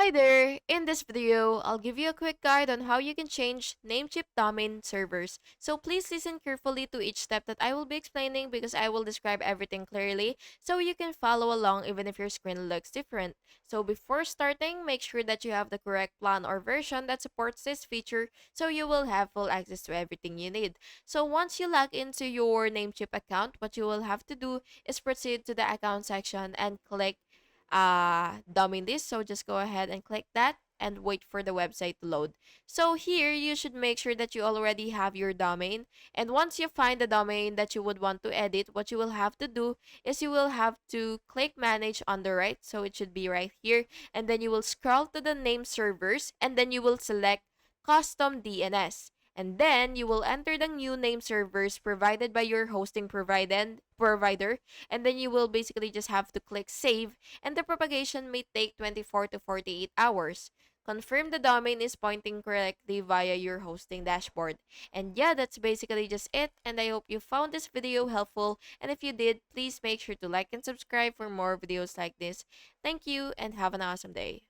Hi there! In this video, I'll give you a quick guide on how you can change Namecheap domain servers. So please listen carefully to each step that I will be explaining because I will describe everything clearly so you can follow along even if your screen looks different. So before starting, make sure that you have the correct plan or version that supports this feature so you will have full access to everything you need. So once you log into your Namecheap account, what you will have to do is proceed to the account section and click domain list. So just go ahead and click that and wait for the website to load. So here you should make sure that you already have your domain. And once you find the domain that you would want to edit, what you will have to do is you will have to click manage on the right. So it should be right here. And then you will scroll to the name servers and then you will select custom DNS. And then you will enter the new name servers provided by your hosting provider, and then you will basically just have to click save, and the propagation may take 24 to 48 hours. Confirm the domain is pointing correctly via your hosting dashboard. And yeah, that's basically just it, and I hope you found this video helpful, and if you did, please make sure to like and subscribe for more videos like this. Thank you and have an awesome day.